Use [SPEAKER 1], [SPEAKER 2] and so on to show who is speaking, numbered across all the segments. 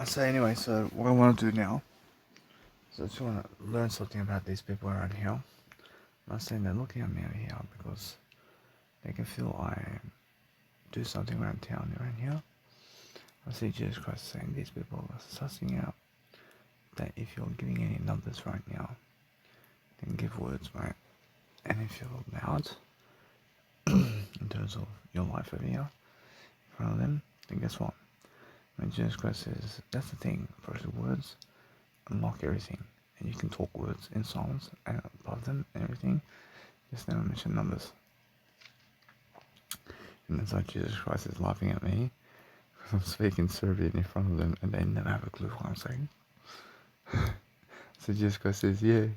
[SPEAKER 1] So anyway, so what I want to do now, so I just want to learn something about these people around here. I'm not saying they're looking at me over here because they can feel I do something around town around here. I see Jesus Christ saying these people are sussing out that if you're giving any numbers right now, then give words, right? And if you're loud in terms of your life over here in front of them, then guess what? When Jesus Christ says, that's the thing, first words unlock everything. And you can talk words in silence and above them and everything. Just never mention numbers. And that's why Jesus Christ is laughing at me. I'm speaking Serbian in front of them and they never have a clue what I'm saying. So Jesus Christ says, yeah.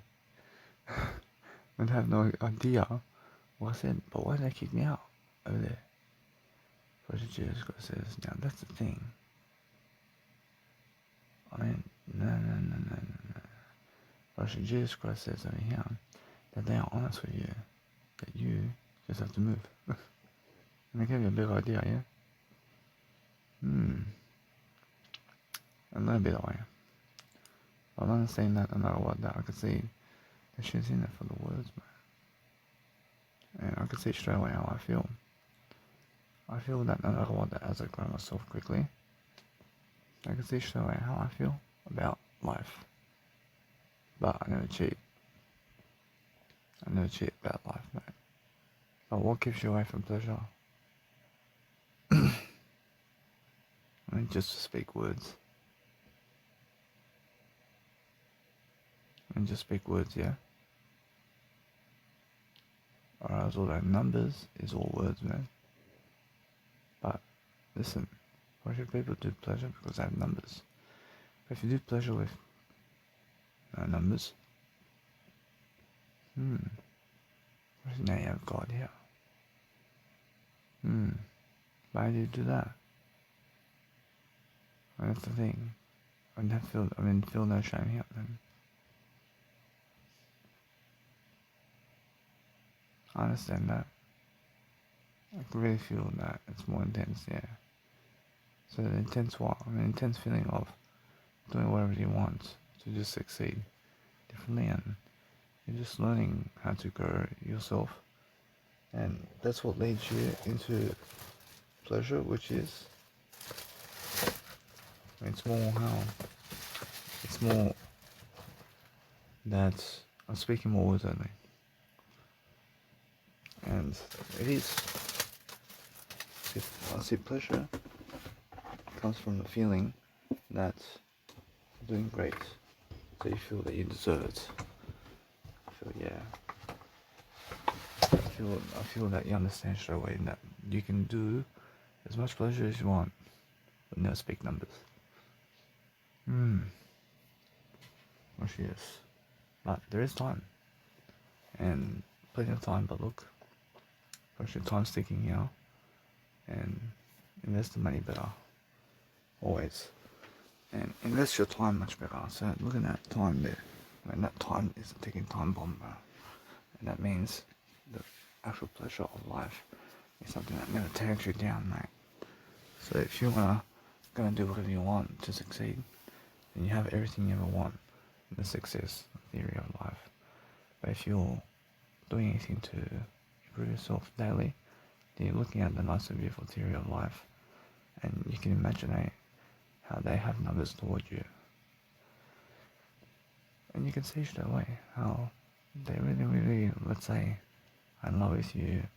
[SPEAKER 1] And have no idea what I said. But why did they kick me out over there? But Jesus Christ says, now that's the thing. I mean, no. But Jesus Christ says over here that they are honest with you. That you just have to move. And I gave you a big idea, yeah? A little bit away. I'm not saying that no matter what, that I could see that she's in it for the words, man. And I could see straight away how I feel. I feel that no matter what, that as I grow myself quickly, I can see straight away how I feel about life. But I never cheat. I never cheat about life, mate. But what keeps you away from pleasure? I mean, just to speak words. And just speak words, yeah? Or else all that numbers is all words, man. But listen, why should people do pleasure? Because they have numbers. But if you do pleasure with no numbers, now you have God here. Why do you do that? And that's the thing. Feel no shame here, man. I understand that. I can really feel that it's more intense, yeah. So the intense what? Intense feeling of doing whatever you want to just succeed differently, and you're just learning how to grow yourself, and that's what leads you into pleasure, which is it's more that I'm speaking more words only, and it is. If I see pleasure comes from the feeling that you're doing great, so you feel that you deserve it. I feel that you understand straight away that you can do as much pleasure as you want, but never speak numbers. Well, she is. But there is time. And plenty of time, but look, first your time's ticking here. And invest the money better. Always. And invest your time much better. So look at that time there. That time is a ticking time bomb, bro. And that means the actual pleasure of life is something that never tears you down, mate. So if you wanna go and do whatever you want to succeed, then you have everything you ever want in the success theory of life. But if you're doing anything to improve yourself daily, then you're looking at the nice and beautiful theory of life, and you can imagine how they have numbers toward you. And you can see straight away how they really, really, let's say, are in love with you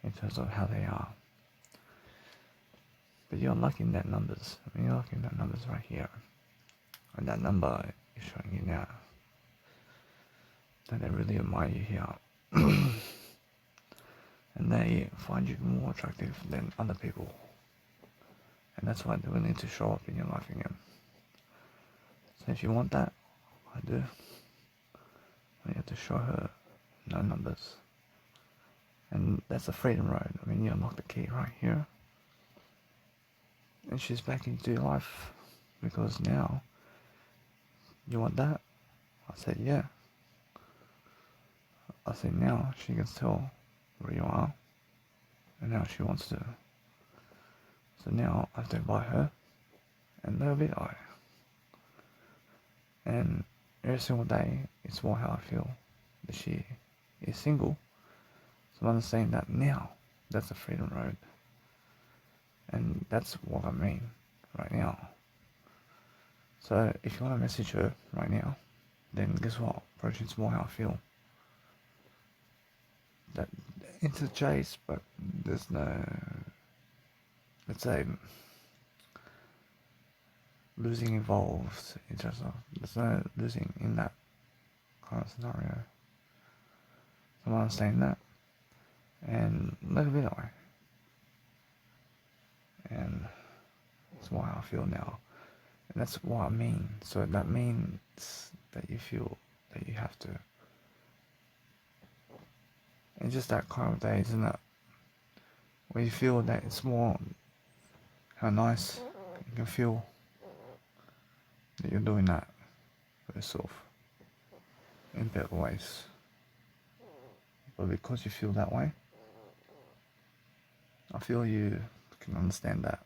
[SPEAKER 1] in terms of how they are. But you're lacking that numbers. You're lacking that numbers right here. And that number is showing you now that they really admire you here. And they find you more attractive than other people. And that's why they're willing to show up in your life again. So if you want that, I do. You have to show her no numbers. And that's the freedom road. You unlock the key right here. And she's back into your life. Because now, you want that? I said, yeah. I said, now she can tell where you are. And now she wants to. So now I have to buy her. And that'll be all. And every single day, it's more how I feel that she is single. So I'm understanding that now. That's the freedom road. And that's what I mean right now. So if you want to message her right now, then guess what? Approach it's more how I feel. That it's a chase, but there's no, let's say, losing involved in terms of, there's no losing in that kind of scenario. So I'm understanding that, and let it be that way. And it's more how I feel now. And that's what I mean. So that means that you feel that you have to. And just that kind of day, isn't it? Where you feel that it's more how nice you can feel that you're doing that for yourself in better ways. But because you feel that way, I feel you can understand that.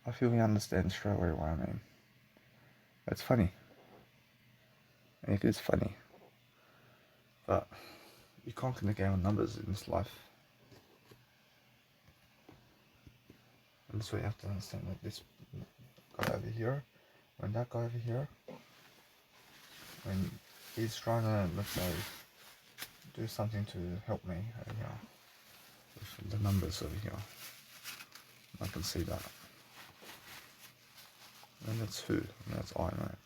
[SPEAKER 1] I feel you understand straight away what I mean. It's funny. It is funny. But you can't the game with numbers in this life. And that's why you have to understand that this guy over here, when that guy over here, when he's trying to, let's say, do something to help me over here, with the numbers over here, I can see that. And that's who? And that's I, right?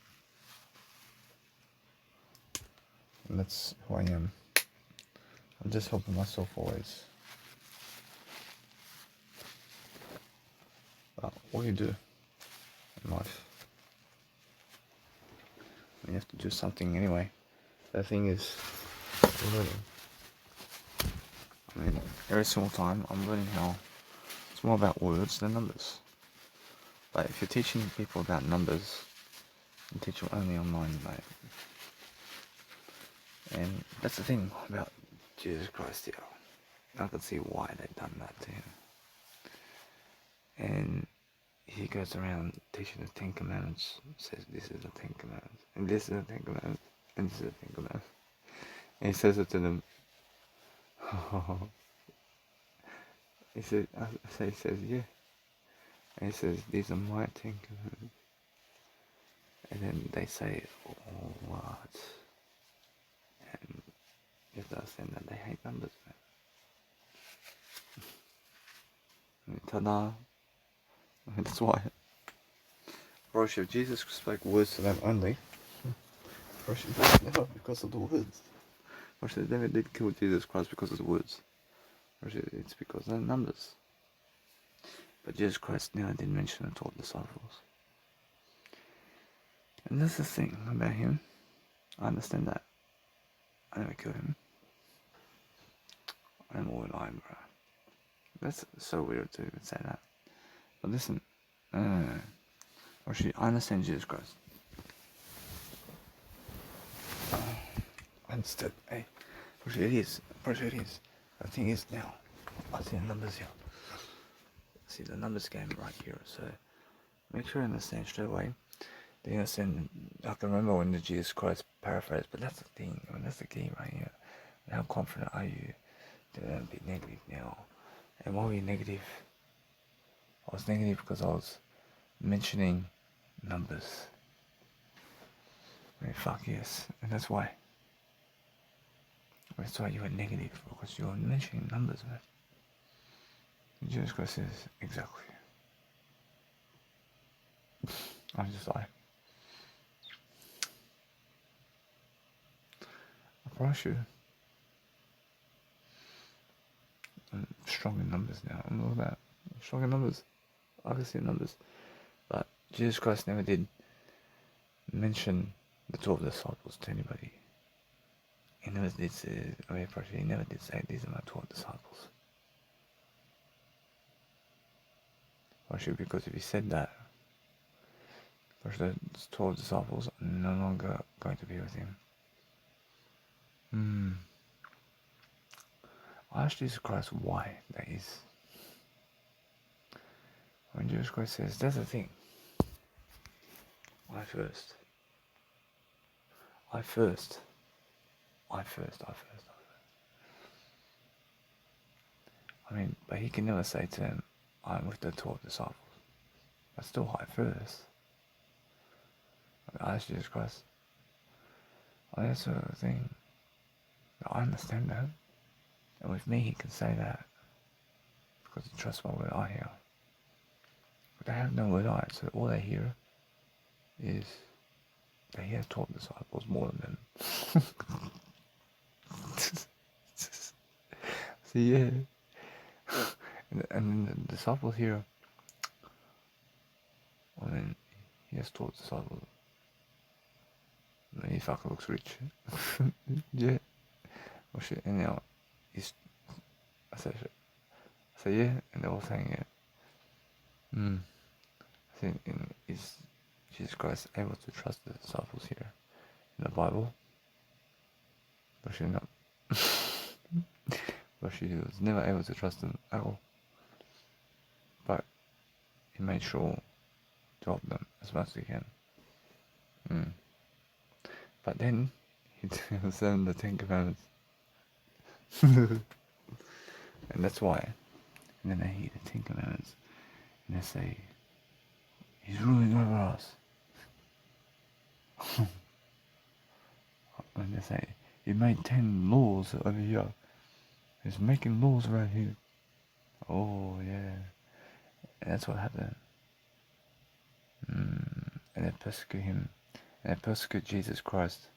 [SPEAKER 1] And that's who I am. I'm just helping myself always. But what do you do in life? You have to do something anyway. The thing is, learning. I mean, every single time I'm learning how it's more about words than numbers. But if you're teaching people about numbers, you teach them only online, mate. And that's the thing about Jesus Christ here. I can see why they've done that to him. And he goes around teaching the Ten Commandments, says this is the Ten Commandments, and this is the Ten Commandments, and this is the Ten Commandments. And he says it to them. He says, yeah. And he says, these are my Ten Commandments. And then they say, oh, what? And you have to understand that they hate numbers, man. Ta-da. That's why. Bro, if Jesus spoke words to them only, bro, never because of the words. Bro, they never did kill Jesus Christ because of the words. Bro, it's because of the numbers. But Jesus Christ never did mention the 12 disciples. And that's the thing about him. I understand that. I never killed him. I'm all lying, bro. That's so weird to even say that. But listen, actually, I understand Jesus Christ. I understood. Hey, actually it is. Actually it is. The thing is now, I see the numbers here. I see the numbers game right here. So make sure you understand straight away. Then you understand. I can remember when the Jesus Christ paraphrased, but that's the thing. I mean, that's the key right here. And how confident are you to be negative now? And why were you negative? I was negative because I was mentioning numbers. I mean, fuck yes. And that's why. That's why you were negative, because you were mentioning numbers, man. Jesus Christ says, exactly. I was just like, I promise you, I'm strong in numbers now. I'm all about strong in numbers. I can see numbers. But Jesus Christ never did mention the 12 disciples to anybody. He never did say, he never did say, these are my 12 disciples. Actually, because if he said that, the 12 disciples are no longer going to be with him. I asked Jesus Christ why that is. When Jesus Christ says, that's the thing. I first. I first. I first. I first. I mean, but he can never say to them, I'm with the 12 disciples. That's still I first. I ask Jesus Christ. Oh, that's the thing. I understand that. And with me, he can say that because he trusts my word I hear. But they have no word I, so all they hear is that he has 12 disciples more than them. So yeah. And the disciples here, I mean, he has 12 disciples. And he fucking looks rich. Yeah. Oh shit, and now he's, I said yeah, and they're all saying yeah. I think is Jesus Christ able to trust the disciples here in the Bible? But she not. But she was never able to trust them at all. But he made sure to help them as much as he can. But then he tells them the 10 Commandments. And that's why. And then they hear the 10 Commandments and they say, he's ruling over us. When they say, he made 10 laws over here. He's making laws around here. Oh, yeah. And that's what happened. And they persecute him. And they persecute Jesus Christ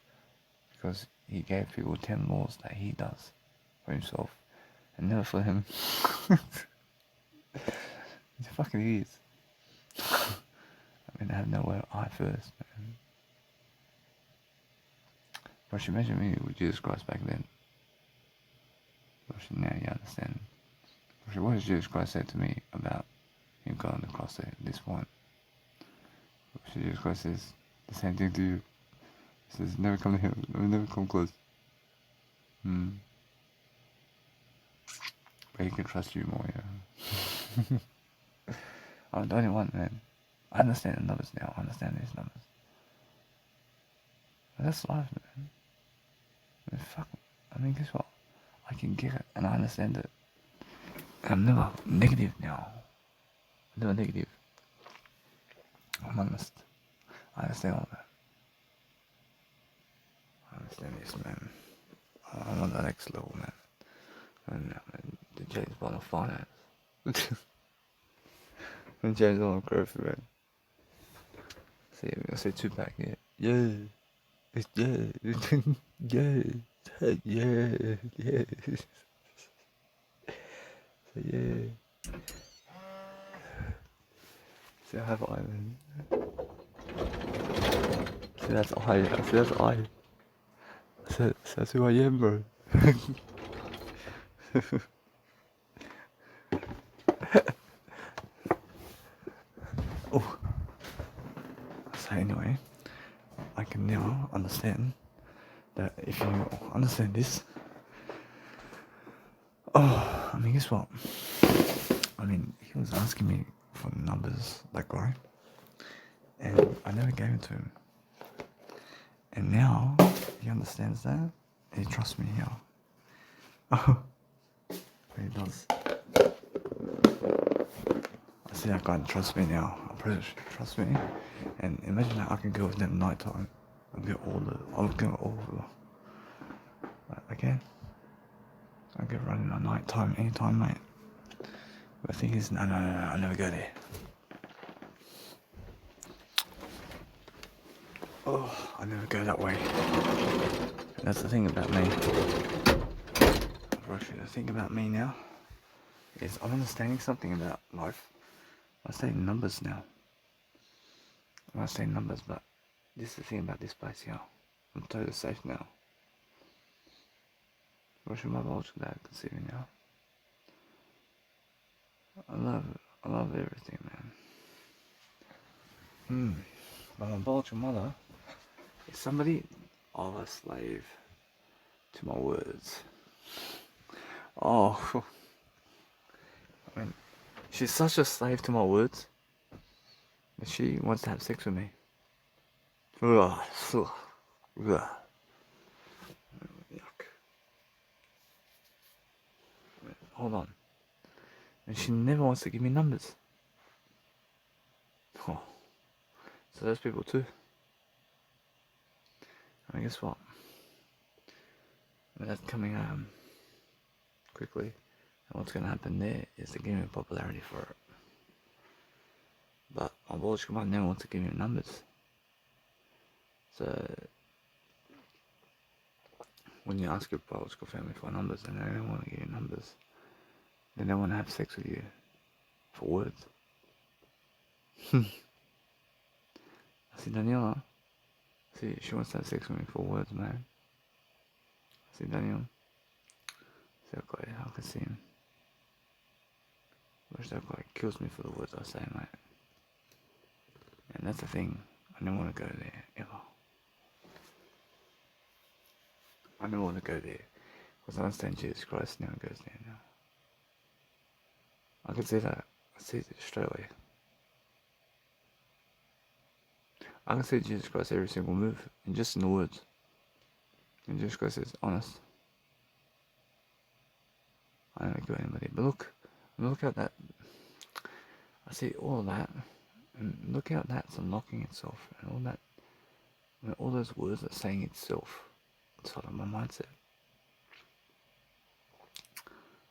[SPEAKER 1] because he gave people 10 laws that he does for himself and never for him. He's a fucking idiot. I mean, I have nowhere I first, man. But you imagine me with Jesus Christ back then. But now you understand. But what does Jesus Christ say to me about him going across at this point? Jesus Christ says the same thing to you. He says, never come to him, never come close. But he can trust you more, yeah. I'm the only one, man. I understand the numbers now. I understand these numbers. But that's life, man. I mean, fuck. I mean, guess what? I can get it, and I understand it. And I'm never negative now. I'm never negative. I'm honest. I understand all that. I understand this, man. I'm on the next level, man. And the James Bond of finance. And James Bond of growth, man. See, I say 2-pack, yeah. Yeah. Yeah. Yeah. Yeah. Yeah. So yeah. See, I have I, man. See, that's I. See, that's I. So that's who I am, bro. Oh. So anyway, I can now understand that if you understand this, I mean, guess what? I mean, he was asking me for numbers, that guy, and I never gave it to him. And now he understands that, and he trusts me here. Oh, he does. I see that guy trusts me now. I'm pretty sure he trusts me. And imagine that I can go with them night time. I'll get all the. I can. I get running at night time, anytime, mate. But the thing is, no, I never go there. Oh, I never go that way. And that's the thing about me. The thing about me now is I'm understanding something about life. I say numbers now. I say numbers, but this is the thing about this place here. I'm totally safe now. Russian my vulture dad can see me now. I love everything, man. But my vulture mother is somebody of a slave to my words. Oh, I mean, she's such a slave to my words that she wants to have sex with me. Ugh, ugh, ugh. Yuck. Hold on. And she never wants to give me numbers. Oh, so there's people too. And guess what? That's coming quickly. And what's going to happen there is they're giving me popularity for it. But my biological mum never wants to give me numbers. So when you ask your biological family for numbers, and they don't want to give you numbers, they don't want to have sex with you for words. I see Daniela. See, she wants to have sex with me for words, man. See Daniel. See how quiet I can see him. Wish that guy kills me for the words I say, mate. And that's the thing. I don't want to go there ever. I don't want to go there because I understand Jesus Christ never goes there now. I can see that. I see it straight away. I can see Jesus Christ every single move, and just in the words. And Jesus Christ is honest. I don't go anybody, but look at that. I see all that, and look how that's unlocking itself, and all that. I mean, all those words are saying itself inside of my mindset.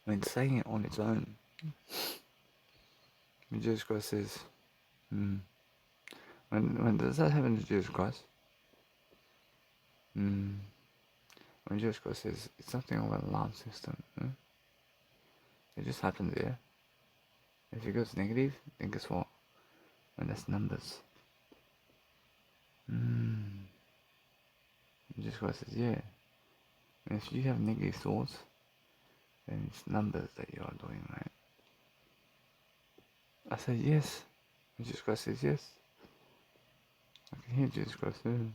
[SPEAKER 1] I mean, saying it on its own. When Jesus Christ says, when does that happen to Jesus Christ? When Jesus Christ says it's something about alarm system, it just happens there. If it goes negative, then guess what? And that's numbers. Jesus Christ says, yeah. And if you have negative thoughts, then it's numbers that you are doing, right? I said yes. And Jesus Christ says yes. I can hear Jesus Christ too.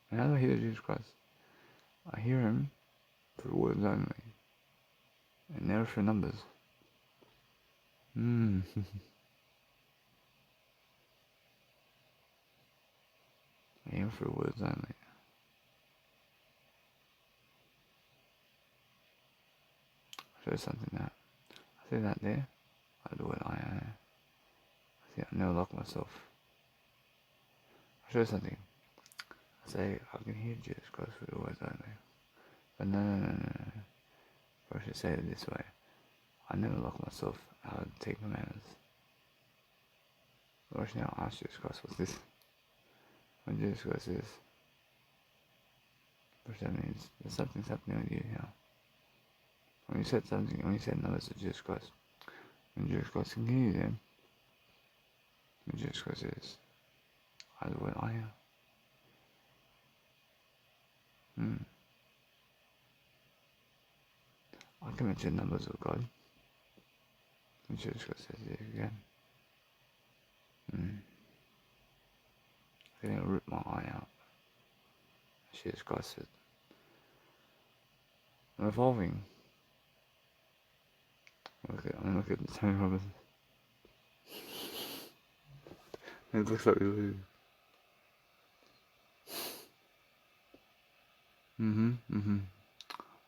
[SPEAKER 1] And how do I hear Jesus Christ? I hear him through words only. And never through numbers. I hear him through words only. I'll show you something now. I see that there. I do it, I see, I never lock myself. I'll show you something. I say, I can hear Jesus Christ through the words only. But no. Or I should say it this way. I never lock myself out of the Ten Commandments. Or actually, I'll ask Jesus Christ, what's this? When Jesus Christ says, which that means there's something's happening with you now. When you said something, when you said numbers to Jesus Christ, when Jesus Christ can hear you then, when Jesus Christ says, I do what I am. I can mention numbers of God. When Jesus Christ says it again. I didn't rip my eye out. Jesus Christ said, I'm evolving. Look at Tony Robbins. It looks like we lose.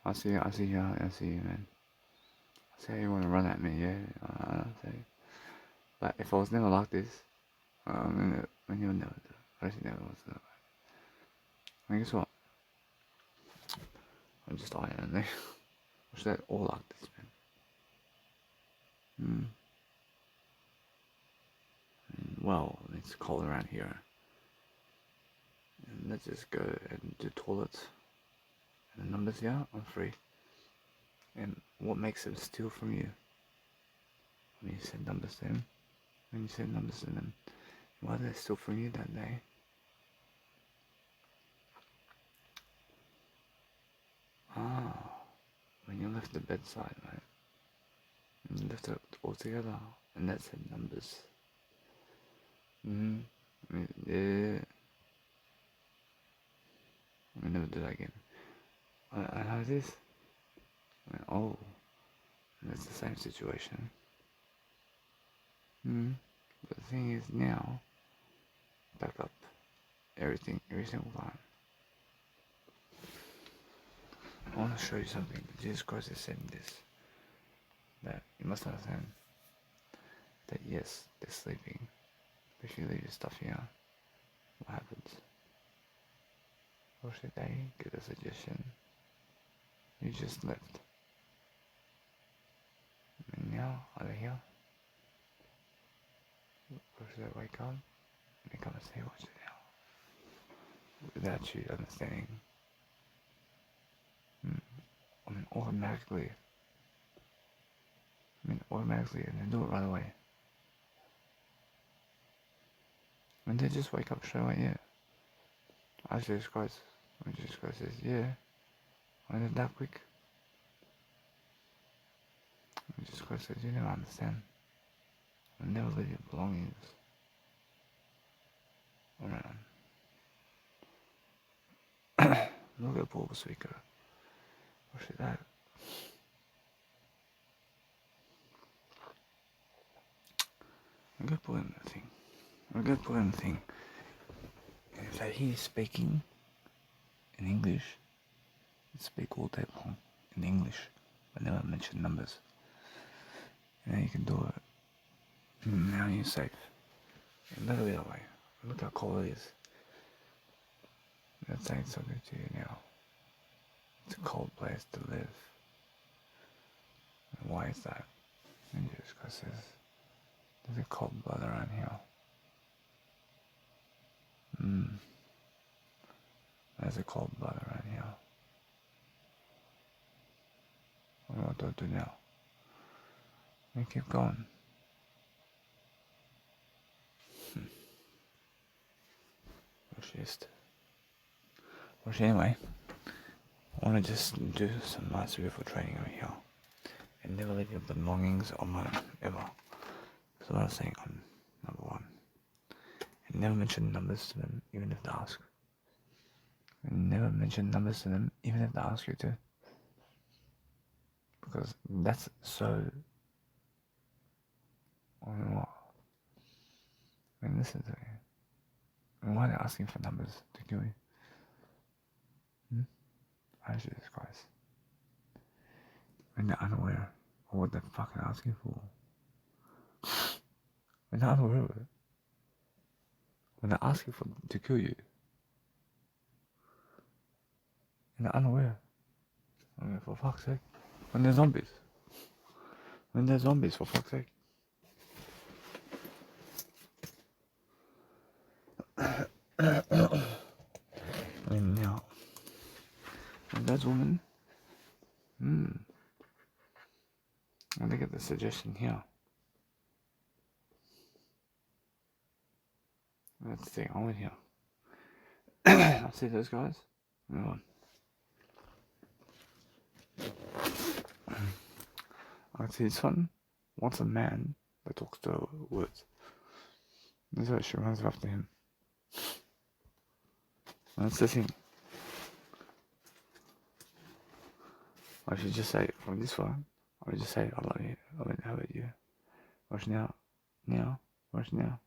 [SPEAKER 1] I see you, man. I see how you want to run at me, yeah. I see. But if I was never like this, when you would never do it. I actually never was that way. I mean, guess what? I'm just I only. I should all like this, man. Well, it's cold around here. And let's just go and do toilets. And the numbers here, I'm free. And what makes them steal from you? When you said numbers to them. When you said numbers to them. Why did they steal from you that day? When you left the bedside, right? And you left it all together. And that said numbers. Yeah. I never do that again. I know this. Oh, that's the same situation. But the thing is now, back up. everything, every single time. I want to show you something. Jesus Christ is saying this. That you must understand that yes, they're sleeping. But if you leave your stuff here, what happens? Or should I get a suggestion? You just left. And now, are they here? Or should I wake up and come and say what's it now? Without you understanding. I mean, automatically, and then do it right away. And they just wake up straight away, yeah. I Jesus Christ. When Jesus Christ says, yeah, when it's that quick. When Jesus Christ says, you never understand. I'll never leave your belongings around. Look at Paul speaker. Or should that? A good point in the thing. A good point in the thing is that he's speaking in English. He speak all day long in English, but never mention numbers. And you can do it. Now you're safe. And look at it that way. Look how cold it is. That's saying something to you now. It's a cold place to live. And why is that? And Jesus Christ says, there's a cold blood around here. There's a cold blood around here. What do I do now? And keep going. Which anyway, I want to just do some nice beautiful training over here. And never leave your belongings on my ever. That's what I was saying on number 1. And never mention numbers to them, even if they ask. And never mention numbers to them, even if they ask you to. Because that's so... I mean, what? I mean, listen to me. And why are they asking for numbers to kill you? I Jesus Christ. When they're unaware of what they're fucking asking for. When they're unaware of it. When they're asking for to kill you. And they're unaware. I mean, for fuck's sake. When they're zombies. When they're zombies, for fuck's sake. I mean, now. And that woman. I think of the suggestion here. That's the thing, I went here. I see those guys. Move on. I see this one wants a man that talks to words. That's why she runs after him. That's the thing. I should just say from this one, I would just say I love you. I mean, how about you? Watch now. Watch now.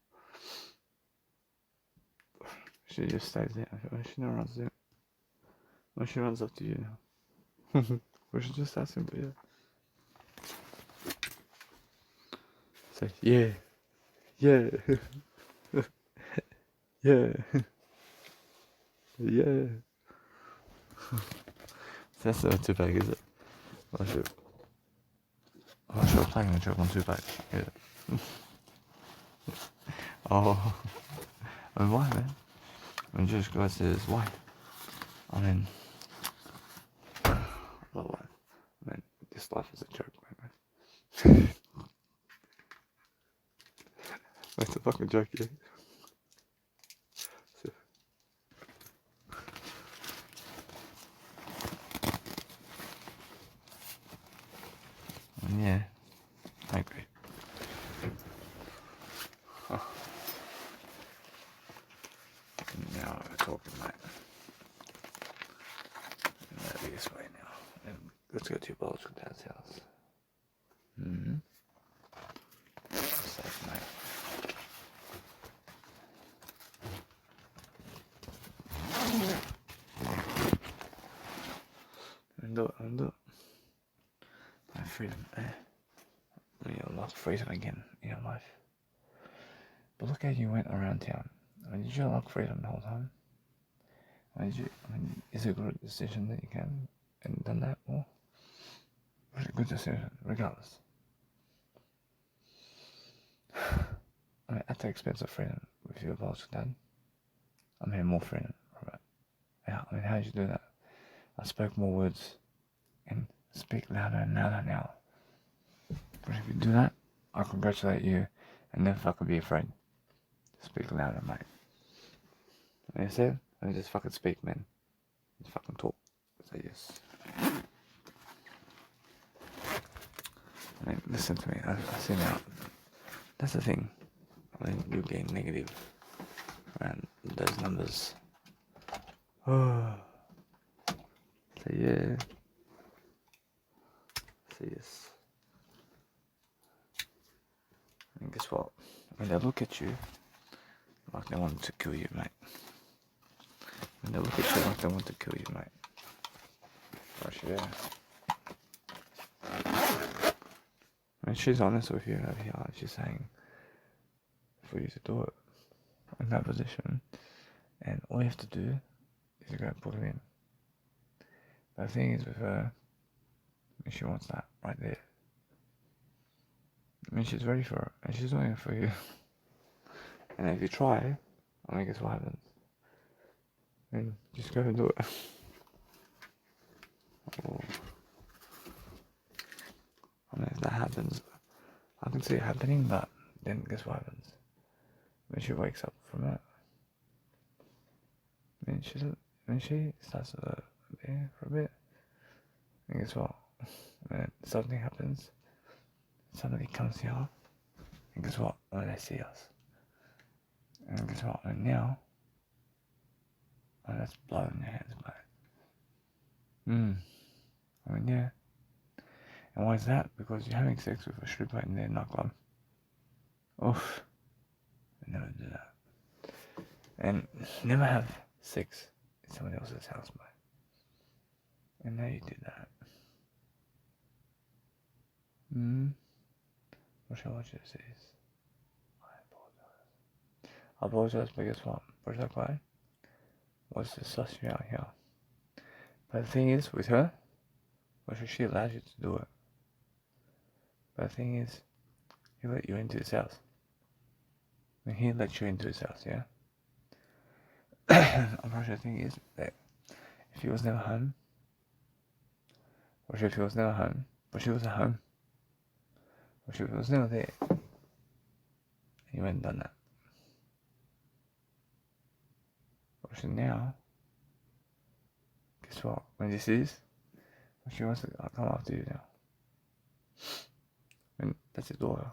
[SPEAKER 1] She just stays there. She never runs there. Well, she runs up to you now. We should just ask him, but yeah. Say, yeah. Yeah. Yeah. Yeah. That's not too bad, is it? I'm not sure I'm playing a joke on Tupac. Yeah. Oh. I mean, why, man? I mean, Jesus Christ says, why? I mean, well, what? I mean, this life is a joke, man. It's a fucking joke, yeah. So. Yeah, I agree. Huh. Now we're talking, mate. Maybe this way now. Let's go to your biological dad's house. Safe, mate. freedom. You lost freedom again in your life. But look how you went around town. Did you unlock freedom the whole time? Is it a good decision that you can and done that? Or was it a good decision, regardless? At the expense of freedom, if you apologize to Dad, I'm here more freedom. Right? Yeah, how did you do that? I spoke more words and speak louder and louder now. But if you do that, I congratulate you and never fucking be afraid. Speak louder, mate. And you said, just fucking speak, man. Just fucking talk. Say yes. Listen to me. I see now. That's the thing. You gain negative around those numbers. Oh. Say yeah. Say yes. And guess what? When they look at you, like they want to kill you, mate. When they look at you like they want to kill you, mate. Gosh, yeah. She's honest with you over here. She's saying for you to do it in that position, and all you have to do is to go and put it in. But the thing is with her, she wants that right there. She's ready for it, and she's doing it for you. And if you try, guess what happens? Then just go and do it. Oh. If that happens, I can see it happening, but then guess what happens? When she wakes up from it, when she starts to there for a bit, and guess what? When something happens, somebody comes here, and guess what? When they see us, and guess what? And now, that's blood in your hands, mate. Yeah. And why is that? Because you're having sex with a stripper in their nightclub. Oof. I never do that. And never have sex in somebody else's house, mate. And now you do that. What shall I just say? I apologize, but guess what? First I cried was to suss you out here. But the thing is, with her, she allows you to do it. But the thing is, he let you into his house. And he let you into his house, yeah? Unfortunately, the thing is that if he was never home, or if he was never home, but she was at home, or if he was never there, he went and done that. Or so now, guess what? When this is, she wants to come after you now. And that's his daughter.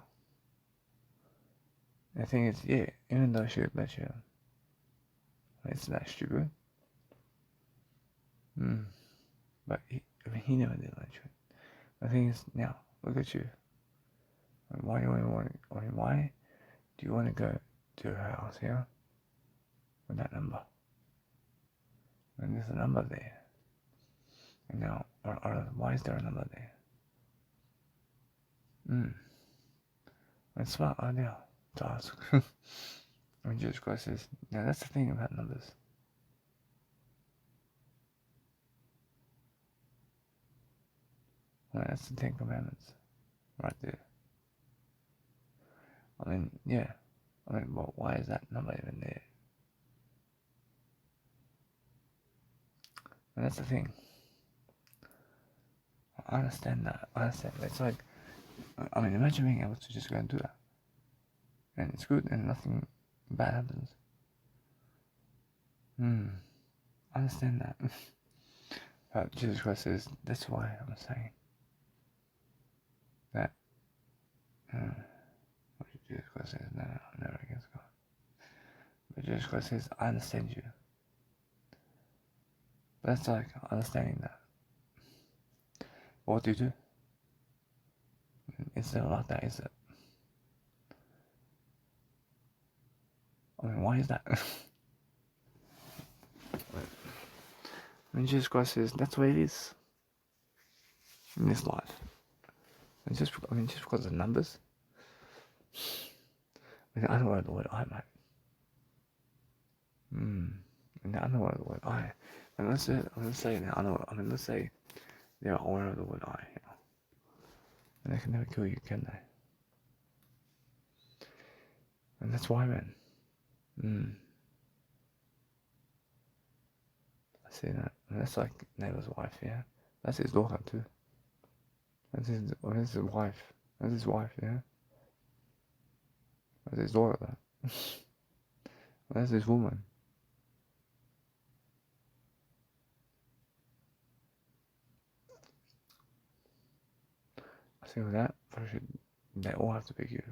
[SPEAKER 1] And the thing is, yeah, even though she would let you, it's not stupid. But he never did let you. The thing is, now, look at you. Why do you want to go to her house here with that number? And there's a number there. And now, why is there a number there? It's smart idea to ask. Jesus Christ says, now that's the thing about numbers. That's the 10 Commandments, right there. Yeah. Well, why is that number even there? And that's the thing. I understand that. It's like, imagine being able to just go and do that. And it's good and nothing bad happens. I understand that. But Jesus Christ says, that's why I'm saying that. What Jesus Christ says, no, never against God. But Jesus Christ says, I understand you. But that's like understanding that. What do you do? It's never like that, is it? Why is that? Jesus Christ says, that's the way it is in this life. And just because of the numbers. In the other word of the word I, mate. In the other word of the word I. And let's say in the other word, let's say they're aware of the word I, you know. And they can never kill you, can they? And that's why, man. I see that. And that's like neighbor's wife, yeah? That's his daughter, too. That's his wife. That's his wife, yeah? That's his daughter, though. That's his woman. I see with that, they all have to pick you.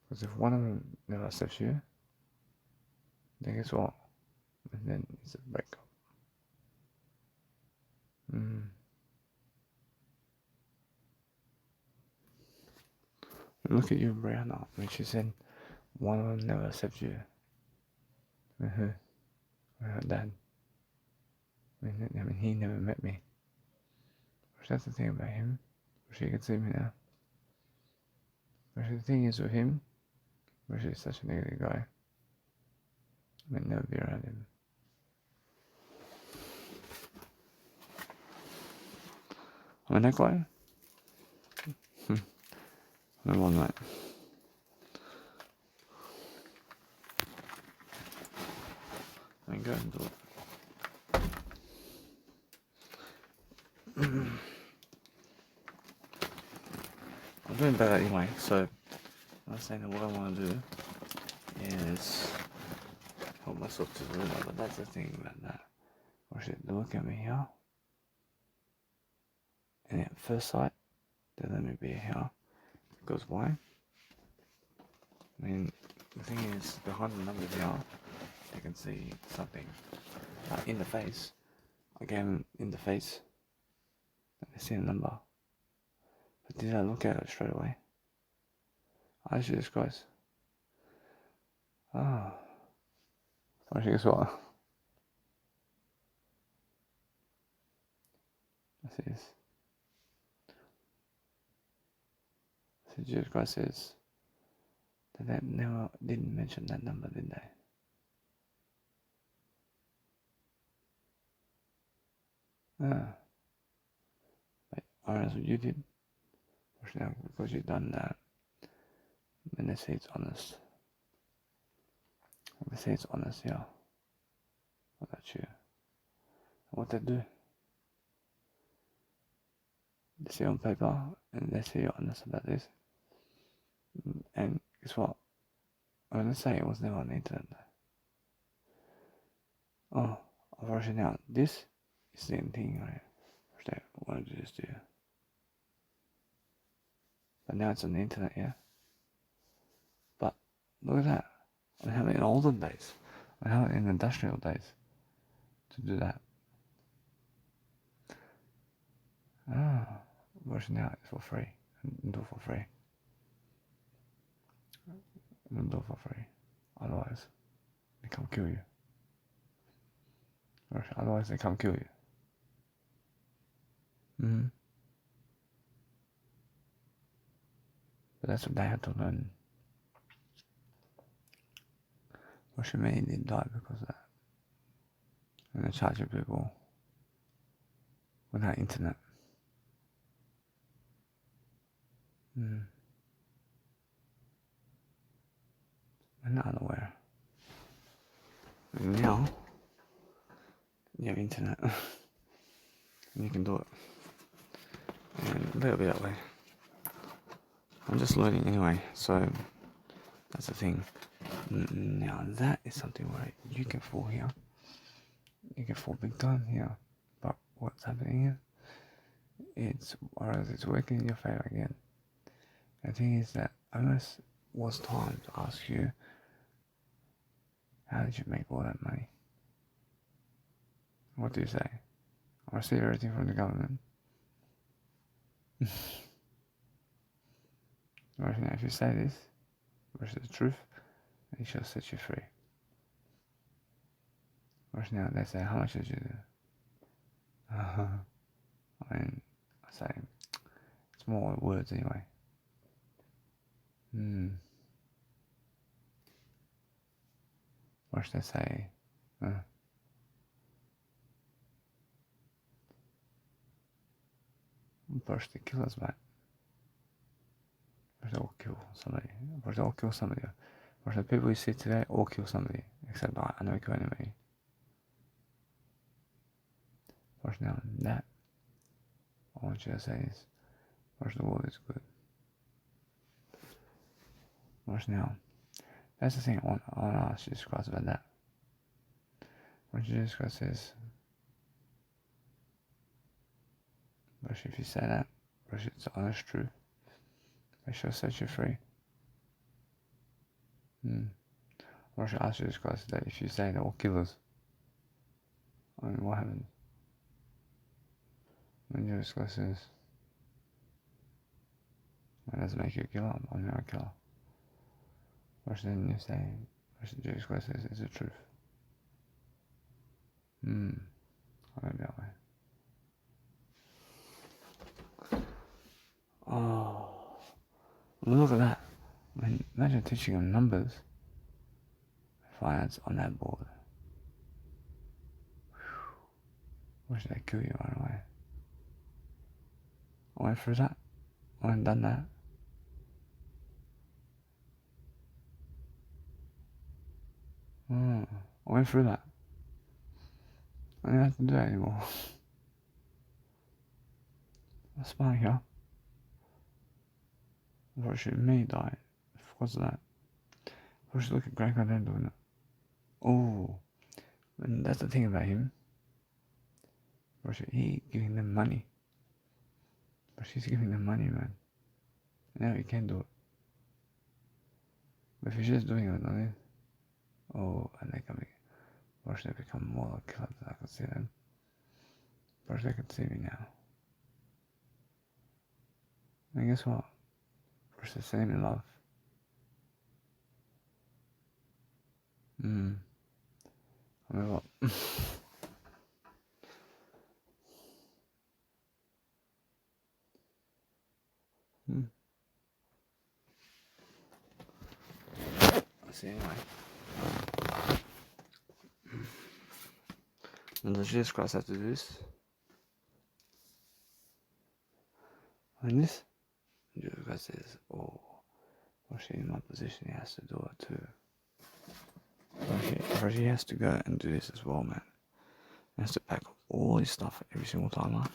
[SPEAKER 1] Because if one of them never accepts you, then guess what? And then it's a breakup. Look at you, Brianna. When she said one of them never accepts you. Her dad. He never met me. Which that's the thing about him. She can see me now. But the thing is with him, which is such a negative guy, I may never be around him. I mean, that guy? I'm on that. I mean, go and do it. I'm doing better anyway, so I'm saying that what I want to do is help myself to do that, but that's the thing about that. Or shit, they look at me here, and at first sight, they let me be here. Because why? I mean, the thing is, behind the number here, they can see something in the face. Again, in the face, and they see a number. But did I look at it straight away? I see this guy's. Oh. Actually, guess what? I see this. So Jesus Christ says that they never didn't mention that number, did they? Wait, or that's what you did. Now, because you've done that, then they say it's honest. They say it's honest, yeah. What about you? What they do? They say on paper, and they say you're honest about this. And guess what? I'm gonna say it was never on the internet. Oh, I've already now. This is the thing I want to do this to you. But now it's on the internet, yeah? But look at that. I have it in olden days. I have it in industrial days to do that. Version now is for free. Do for free. Do for free. Otherwise, they come kill you. Otherwise, they come kill you. But that's what they had to learn. Russia many did die because of that. And they're charging people without internet. I'm not unaware. And now, you have internet. And you can do it. And a little bit that way. I'm just learning anyway, so that's the thing. Now that is something where you can fall here. You can fall big time here. But what's happening here? It's working in your favor again. The thing is that almost was time to ask you, how did you make all that money? What do you say? I receive everything from the government. Now, if you say this versus the truth, it shall set you free. Whereas now they say, how much did you do? I say, It's more words anyway. What should I say? First, they kill us, mate. First, they all kill somebody. First, they all kill somebody. First, the people you see today all kill somebody, except I never kill anybody. First, now, that, I want you to say is, first, the world is good. First, now, that's the thing I want to ask Jesus Christ about that. When Jesus Christ says, but if you say that, but it's the honest truth, it shall set you free. Or I should ask Jesus Christ that if you say that will kill us, I mean, what happens? When Jesus Christ says, that doesn't make you a killer, I'm not a killer. Or then you say, or Jesus Christ says it's the truth. I don't know that way. Oh, look at that. I mean, imagine teaching them numbers, finance on that board. Why should they kill you right away? I went through that. I went and done that. I went through that. I don't have to do that anymore. That's fine here. Unfortunately, me died. What's that? I should look at Greg Cardone doing it. Oh, and that's the thing about him. He giving them money. But she's giving them money, man. Now he can do it. But if he's just doing it, nothing. Oh, and they can watch they become more like clubs. I can see them. Watch they can see me now. And guess what? Watch they see me love. I mean, what? See anyway. And does Jesus Christ have to do this? And this? Jesus Christ says, oh, well, she's in my position, he has to do it too. But he has to go and do this as well, man. He has to pack all his stuff every single time, huh?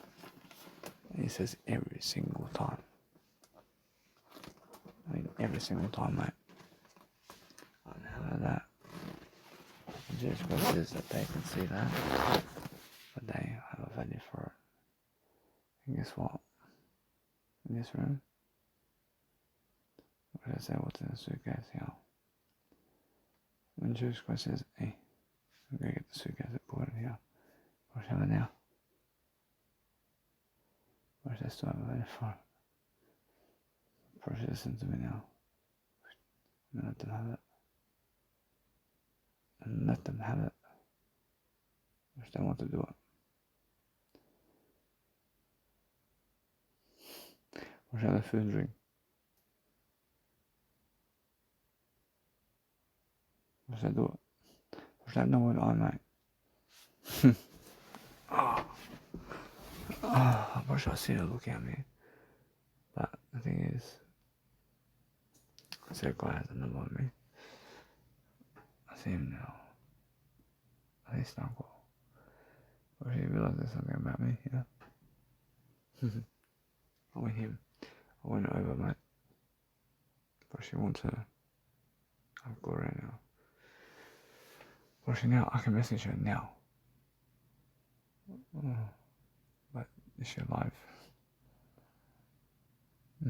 [SPEAKER 1] And he says every single time. I mean, every single time, mate. And how about that? Jesus Christ says that they can see that, but they have a value for it. And guess what? In this room, what did I say? What's in the suitcase here? When Jesus Christ says, hey, I'm going to get the suitcase and put it in here. What have it now? What does I still have a value for it? First, listen to me now. And let them have it. And let them have it. If they want to do it. Or shall I food and drink? Or shall I do it? Or shall I know what I might? I wish I see her looking at me. But the thing is, I see a guy has a number on me. I see him now. I see Snarkle. Or she realizes something about me, yeah? I went him. I went over, mate. But she wants to have go right now. Well, she now, I can message her now. But is she alive? I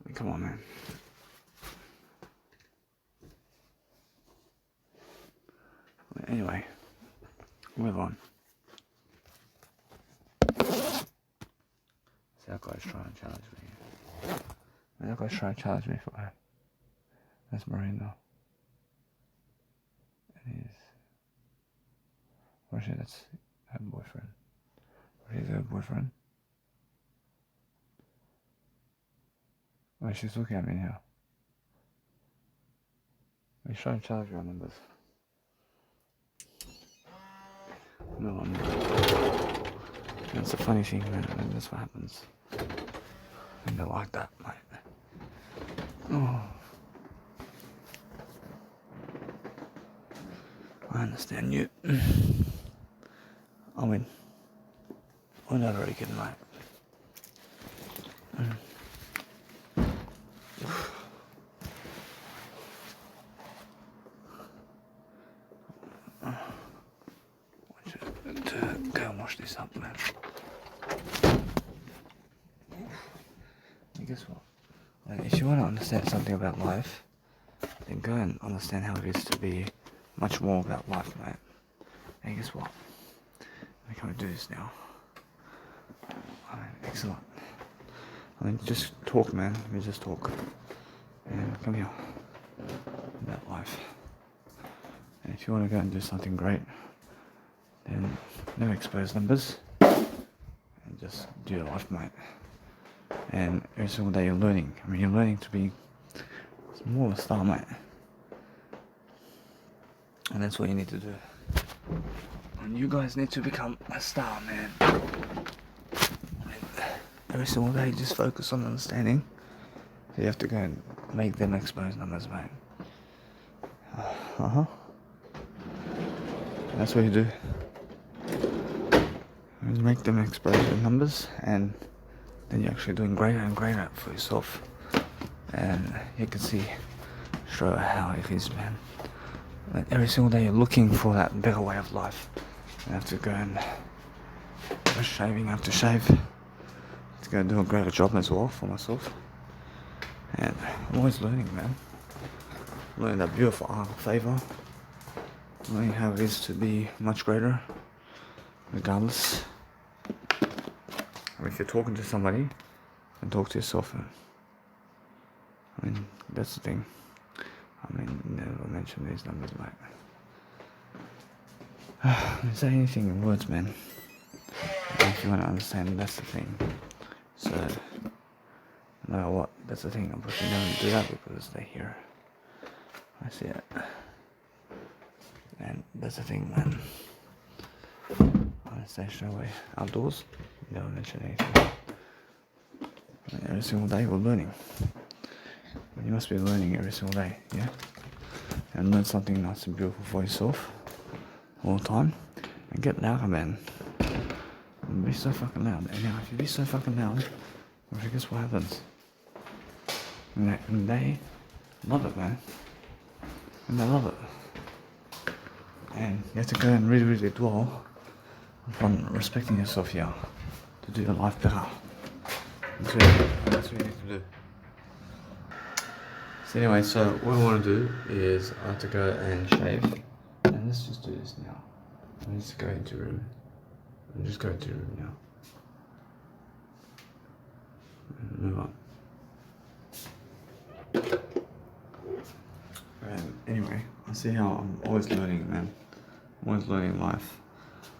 [SPEAKER 1] mean, come on, man. Anyway, move on. See, that guy's trying to challenge me. That guy's trying to challenge me for it. That's Marino. It is. shit, that's her boyfriend. She's her boyfriend. Oh, she's looking at me now. We're trying to charge your numbers. No, that's a funny thing, man. And that's what happens. And they're like that, mate. Oh. I understand you. I mean, we're not very good, mate. To go and wash this up, man. And guess what? Like, if you want to understand something about life, then go and understand how it is to be much more about life, mate. And guess what? I can't do this now. Excellent. I mean, just talk, man. We just talk. And come here. About life. And if you want to go and do something great, then never expose numbers. And just do your life, mate. And every single day you're learning. I mean, you're learning to be more of a star, mate. And that's what you need to do. And you guys need to become a star, man. Every single day, just focus on understanding. So you have to go and make them expose numbers, mate. That's what you do. You make them expose the numbers, and then you're actually doing greater and greater for yourself. And you can see straight away how it is, man. Like every single day, you're looking for that better way of life. You have to go and shaving after shave. To go and do a greater job as well for myself. And I'm always learning, man. Learning that beautiful art of favor. Learning how it is to be much greater, regardless. If you're talking to somebody, then talk to yourself. I mean, that's the thing. I mean, never mention these numbers, mate. Say anything in words, man. If you want to understand, that's the thing. So, no matter what, that's the thing. I'm pushing them to do that because they're here. I see it. And that's the thing, man. I say straight away, outdoors, never mention anything. Every single day we're learning. You must be learning every single day, yeah? And learn something nice and beautiful for yourself all the time. And get louder, man. And be so fucking loud. And now, if you be so fucking loud, well, guess what happens? And they love it, man. And they love it. And you have to go and really, really dwell on respecting yourself here to do your life better. So that's what you need to do. So anyway, so what I want to do is I have to go and shave. And let's just do this now. I need to go into your room. I'll just go into your room now. And move on. Anyway, I see how I'm always learning, man. I'm always learning life.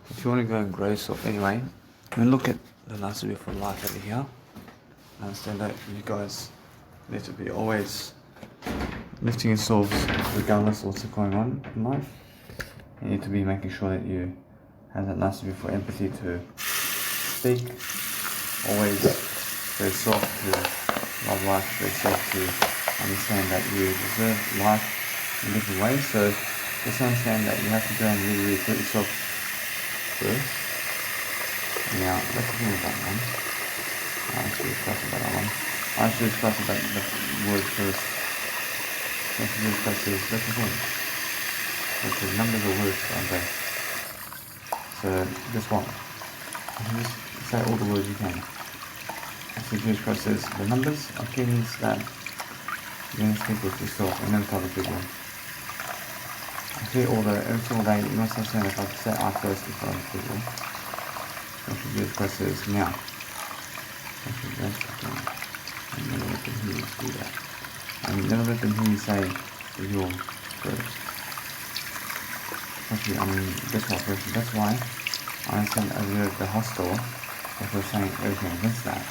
[SPEAKER 1] If you want to go and grow yourself, anyway, I mean, look at the nice beautiful life over here. I understand that you guys need to be always lifting yourselves regardless of what's going on in life. You need to be making sure that you have that nice beautiful empathy to speak. Always very soft to love life, very soft to understand that you deserve life in different ways. So just understand that you have to go and really, really put yourself first. Now, let's think about that one. I should discuss about that one. I should discuss about the word first. Let's discuss this. That's the thing. Because numbers are words, aren't they? So, this one. You can just say all the words you can. As the Jesus Christ says, the numbers are keys that you're going to speak with yourself and never tell other people. I see every single day, you must understand if I say I first before other people. As the Jesus Christ says, now. And never let them hear you do that. And never let them hear you say that you're first.
[SPEAKER 2] Especially, I mean, this one version. That's why I understand earlier the hostile, if we're saying everything against that.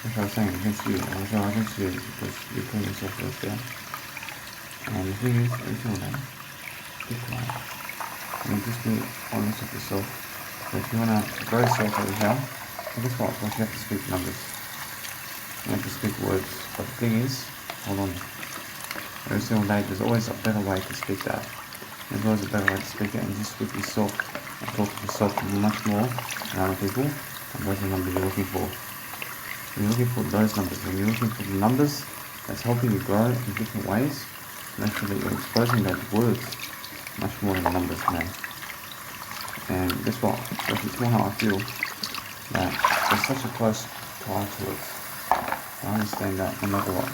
[SPEAKER 2] Which I was saying against you, and which I was against you because you put yourself first there. And the thing is, until then, be quiet. I mean, just be honest with yourself. So if you want to grow yourself over here, well, guess what? Well, you have to speak numbers. You have to speak words. But the thing is, hold on. Every single day, there's always a better way to speak that. There's always a better way to speak it, and just speak yourself and talk to yourself much more than other people. And those are the numbers you're looking for. When you're looking for those numbers, when you're looking for the numbers that's helping you grow in different ways, make sure that you're exposing those words much more than the numbers, man. And guess what? It's more how I feel that there's such a close tie to it. I understand that no matter what,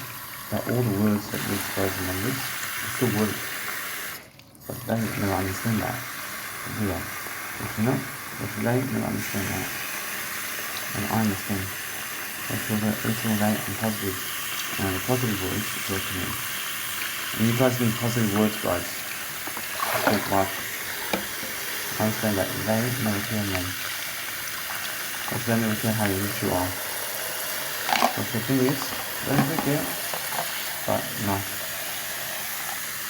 [SPEAKER 2] that all the words that you expose in numbers are still words. But they never understand that. Yeah. If you know, if they never understand that, and I understand. Every single day I'm positive. And the positive words work to me. And you guys need positive words, guys. Speak life. I understand that they never care, man. But they never care how rich you are. But the thing is, they never care. But no.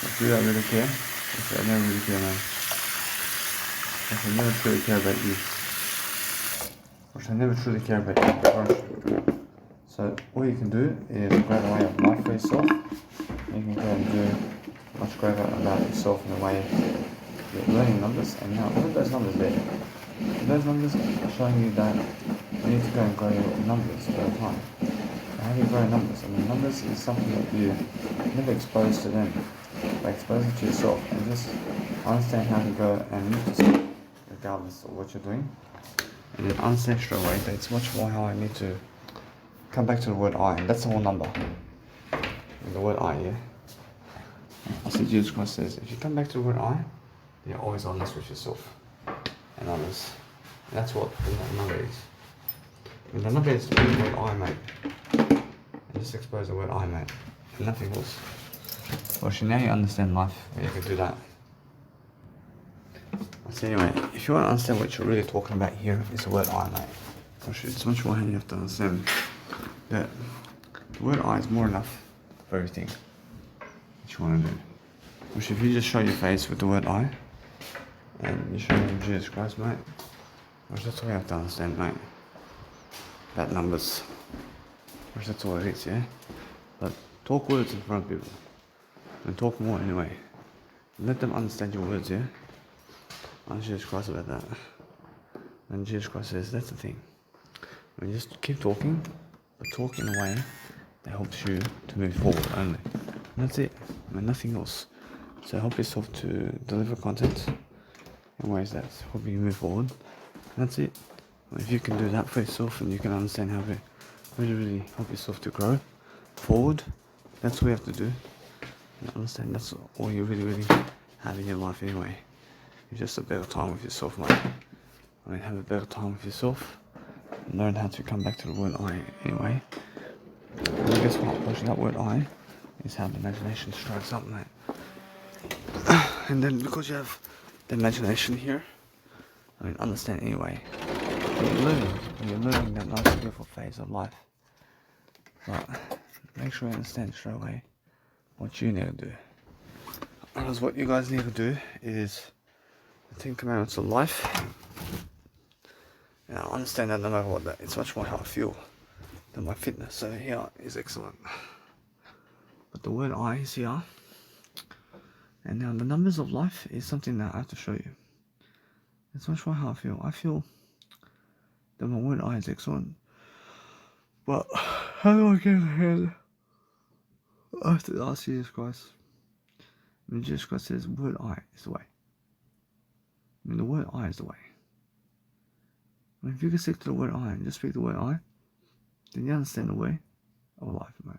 [SPEAKER 2] If you don't really care, if they never really care, man. If they never truly care about you. Or if they never truly care about you. So all you can do is create a way of life for yourself. You can go and do much greater about yourself in a way you're learning numbers. And now look at those numbers there. Those numbers are showing you that you need to go and grow your numbers all the time. How do you grow numbers? I mean, numbers is something that you never expose to them. But expose it to yourself and just understand how to go and lift yourself regardless of what you're doing. And then understand straight away that it's much more how I need to come back to the word I, and that's the whole number. And the word I, yeah? I see Jesus Christ says, if you come back to the word I, you're always honest with yourself and others. And that's what the number is. And the number is the word I, mate. And just expose the word I, mate. And nothing else. Well, now you understand life, you can do that. So anyway, if you want to understand what you're really talking about here, it's the word I, mate. It's much more how you have to understand that the word I is more enough for everything that you want to do. Which if you just show your face with the word I, and you show them Jesus Christ, mate, which that's all you have to understand, mate. About numbers. Which that's all it is, yeah? But talk words in front of people. And talk more anyway. Let them understand your words, yeah? Ask Jesus Christ about that. And Jesus Christ says, that's the thing. I mean, just keep talking, but talk in a way that helps you to move forward only. And that's it. I mean, nothing else. So help yourself to deliver content in ways that help you move forward. And that's it. If you can do that for yourself and you can understand how to really help yourself to grow forward, that's what you have to do. And understand that's all you really have in your life anyway. It's just a better time with yourself, mate. I mean, have a better time with yourself. Learn how to come back to the word I anyway. And guess what? Watching that word I is how the imagination strikes up, mate. And then because you have the imagination here, I mean, understand anyway. You're learning that nice beautiful phase of life. But make sure you understand straight away what you need to do. Because what you guys need to do is the 10 Commandments of life. And I understand that no matter what, that it's much more how I feel than my fitness. So here is excellent. But the word I is here. And now the numbers of life is something that I have to show you. It's much more how I feel. I feel that my word I is excellent. But how do I get ahead? I have to ask Jesus Christ. I mean, Jesus Christ says, word I is the way. I mean, the word I is the way. I mean, if you can stick to the word I and just speak the word I, then you understand the way of life, mate.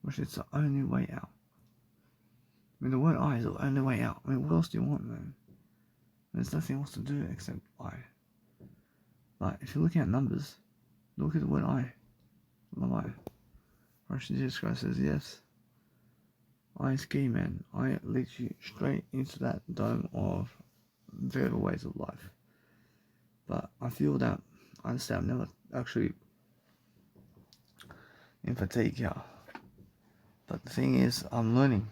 [SPEAKER 2] Which it's the only way out. I mean, the word I is the only way out. I mean, what else do you want, man? There's nothing else to do except I. Like, if you're looking at numbers, look at the word I. Not I. Or Jesus Christ says yes.
[SPEAKER 1] I ski, man. I literally straight into that dome of variable ways of life. But I feel that I understand I'm never actually in fatigue here. But the thing is, I'm learning.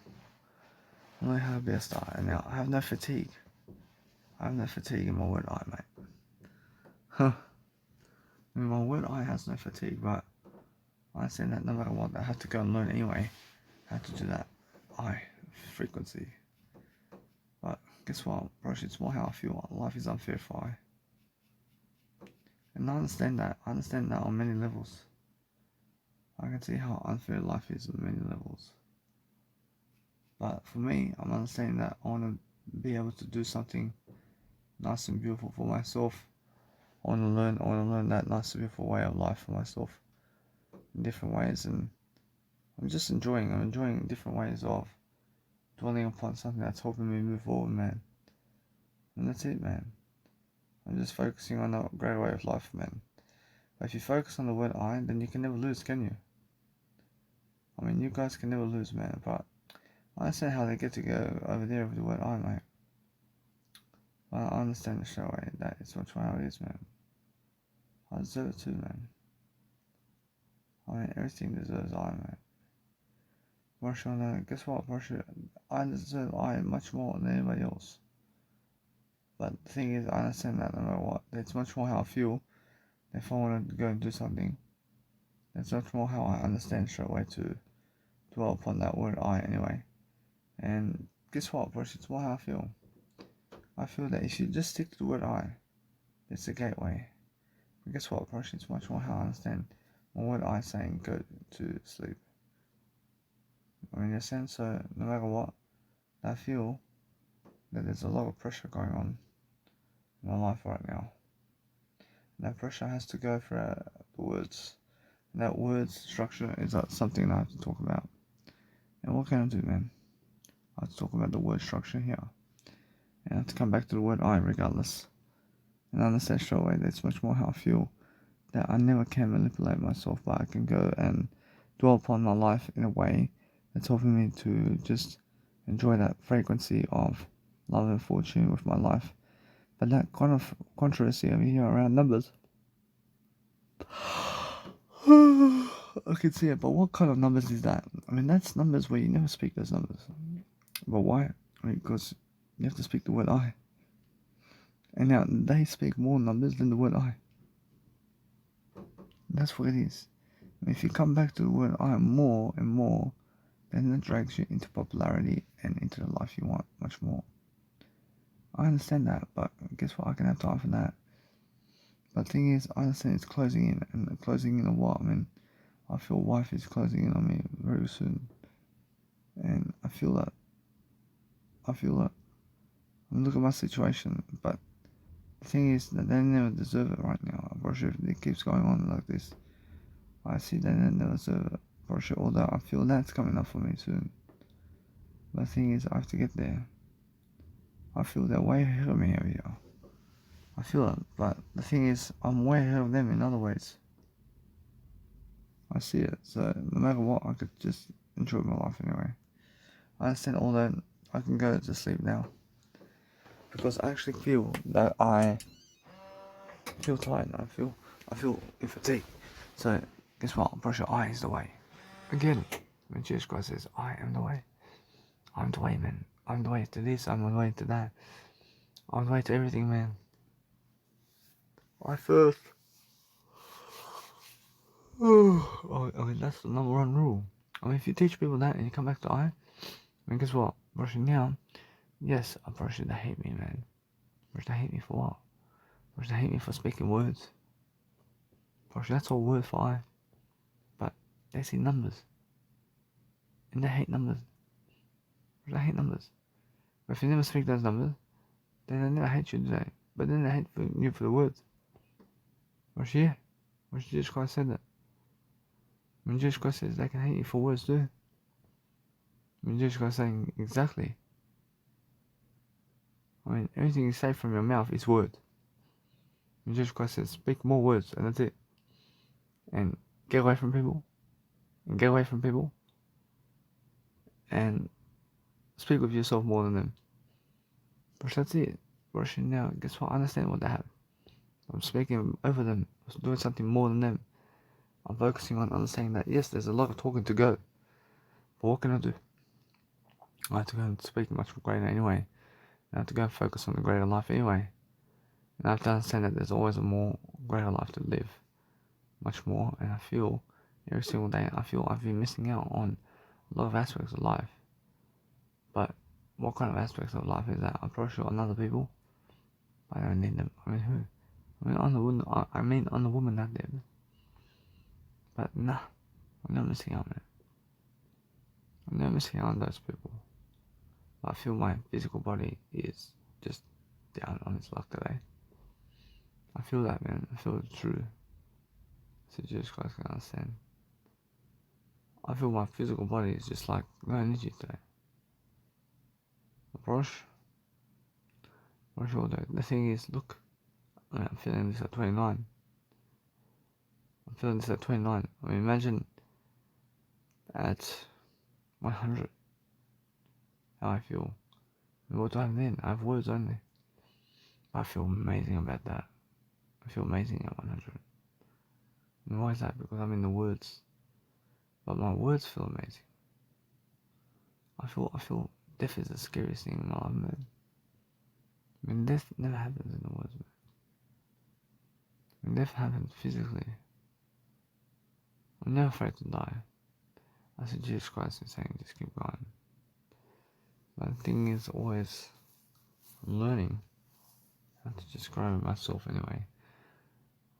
[SPEAKER 1] I'm learning how to be a star. And now I have no fatigue. I have no fatigue in my word eye, mate. Huh. I mean, my word eye has no fatigue, but I understand that no matter what, I have to go and learn anyway how to do that eye frequency. But guess what, bro? It's more how I feel. Life is unfair for I. And I understand that. I understand that on many levels. I can see how unfair life is on many levels. But for me, I'm understanding that I want to be able to do something nice and beautiful for myself. I want to learn that nice and beautiful way of life for myself in different ways, and I'm enjoying different ways of dwelling upon something that's helping me move forward, man. And that's it, man. I'm just focusing on a great way of life, man. But if you focus on the word I, then you can never lose, can you? I mean, you guys can never lose, man. But I understand how they get to go over there with the word I, mate. But I understand the show way that it's much more how it is, man. I deserve it too, man. I mean, everything deserves I, man. Marshall, guess what, Marshall? I deserve I much more than anybody else. But the thing is, I understand that no matter what, it's much more how I feel. If I want to go and do something, that's much more how I understand straight away to dwell upon that word I anyway. And guess what, Marshall? It's more how I feel. I feel that if you just stick to the word I, it's a gateway. But guess what, Marshall? It's much more how I understand my word I saying go to sleep. I mean, in a sense, so no matter what, I feel that there's a lot of pressure going on in my life right now. And that pressure has to go for the words. And that words structure is something that I have to talk about. And what can I do, man? I have to talk about the word structure here. And I have to come back to the word I regardless. And understand straight away that it's much more how I feel. That I never can manipulate myself, but I can go and dwell upon my life in a way that's helping me to just enjoy that frequency of love and fortune with my life. But that kind of controversy over here around numbers, I can see it, but what kind of numbers is that? I mean, that's numbers where you never speak those numbers. But why? I mean, because you have to speak the word I. And now they speak more numbers than the word I. That's what it is. I mean, if you come back to the word I more and more, then that drags you into popularity and into the life you want much more. I understand that, but guess what? I can have time for that. But the thing is, I understand it's closing in, and closing in on what? I mean, I feel wife is closing in on me very soon, and I feel that. I mean, look at my situation, but the thing is that they never deserve it right now. For sure, if it keeps going on like this, I see that they never deserve it. For sure, although I feel that's coming up for me soon. But the thing is, I have to get there. I feel they're way ahead of me over here. I feel it, but the thing is, I'm way ahead of them in other ways. I see it, so no matter what, I could just enjoy my life anyway. I understand all that. I can go to sleep now because I actually feel that I feel tired. I feel in fatigue. So guess what? Brush your eyes the way. Again, when Jesus Christ says, "I am the way," I'm the way, man. I'm the way to this. I'm the way to that. I'm the way to everything, man. I first. I mean, that's the number one rule. I mean, if you teach people that and you come back to I mean, guess what? Brushing now, yes, I'm brushing they hate me, man. Brushing they hate me for what? Brushing they hate me for speaking words. Brushing, that's all words for I. But they see numbers. And they hate numbers. Brushing, they hate numbers. But if you never speak those numbers, then they never hate you, do they? But then they hate you for the words. Brushing, yeah. Brushing, Jesus Christ said that. When Jesus Christ says they can hate you for words too. When Jesus Christ saying exactly. I mean, everything you say from your mouth is words. And Jesus Christ says, speak more words, and that's it. And get away from people. And get away from people. and speak with yourself more than them. But that's it. Rushing now, guess what? I understand what they have. I'm speaking over them, I'm doing something more than them. I'm focusing on understanding that yes, there's a lot of talking to go. But what can I do? I have to go and speak much greater anyway. I have to go and focus on the greater life anyway. And I have to understand that there's always a more greater life to live. Much more. And I feel every single day, I feel I've been missing out on a lot of aspects of life. But what kind of aspects of life is that? I'm probably sure on other people. I don't need them. I mean, who? On the woman that did. But nah, I'm not missing out on it. I'm not missing out on those people. I feel my physical body is just down on its luck today. I feel that, man. I feel it's true. So Jesus Christ can understand. I feel my physical body is just like no energy today. Brush all day. The thing is, look, I'm feeling this at 29. I'm feeling this at 29. I mean, imagine at 100 how I feel. And what do I have then? I have words only. I feel amazing about that. I feel amazing at 100. And why is that? Because I'm in the words. But my words feel amazing. I feel death is the scariest thing in my life, man. I mean, death never happens in the words, man. When death happens physically, I'm never afraid to die. I see Jesus Christ is saying, just keep going. But the thing is always learning how to just grow myself anyway.